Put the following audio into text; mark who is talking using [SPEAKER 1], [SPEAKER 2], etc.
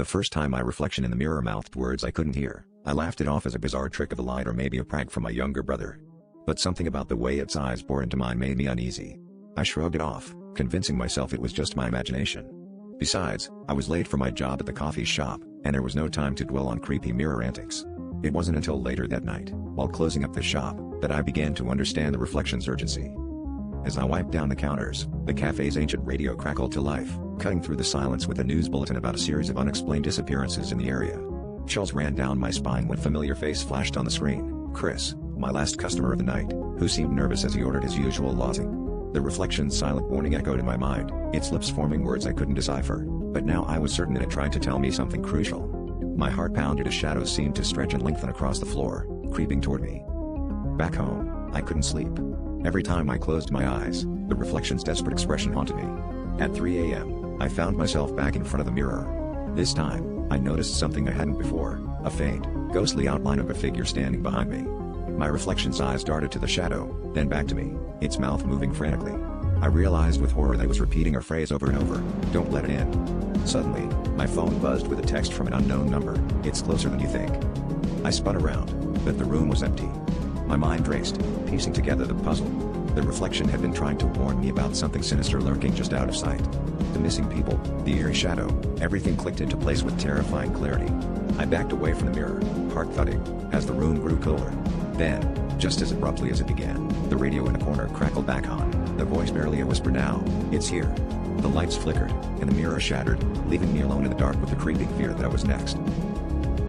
[SPEAKER 1] The first time my reflection in the mirror mouthed words I couldn't hear, I laughed it off as a bizarre trick of the light or maybe a prank from my younger brother. But something about the way its eyes bore into mine made me uneasy. I shrugged it off, convincing myself it was just my imagination. Besides, I was late for my job at the coffee shop, and there was no time to dwell on creepy mirror antics. It wasn't until later that night, while closing up the shop, that I began to understand the reflection's urgency. As I wiped down the counters, the cafe's ancient radio crackled to life, cutting through the silence with a news bulletin about a series of unexplained disappearances in the area. Chills ran down my spine when a familiar face flashed on the screen: Chris, my last customer of the night, who seemed nervous as he ordered his usual latte. The reflection's silent warning echoed in my mind, its lips forming words I couldn't decipher, but now I was certain that it tried to tell me something crucial. My heart pounded as shadows seemed to stretch and lengthen across the floor, creeping toward me. Back home, I couldn't sleep. Every time I closed my eyes, the reflection's desperate expression haunted me. At 3 a.m., I found myself back in front of the mirror. This time, I noticed something I hadn't before: a faint, ghostly outline of a figure standing behind me. My reflection's eyes darted to the shadow, then back to me, its mouth moving frantically. I realized with horror that it was repeating a phrase over and over: "Don't let it in." Suddenly, my phone buzzed with a text from an unknown number: "It's closer than you think." I spun around, but the room was empty. My mind raced, piecing together the puzzle. The reflection had been trying to warn me about something sinister lurking just out of sight. The missing people, the eerie shadow, everything clicked into place with terrifying clarity. I backed away from the mirror, heart thudding, as the room grew cooler. Then, just as abruptly as it began, the radio in the corner crackled back on, the voice barely a whisper now: "It's here." The lights flickered, and the mirror shattered, leaving me alone in the dark with the creeping fear that I was next.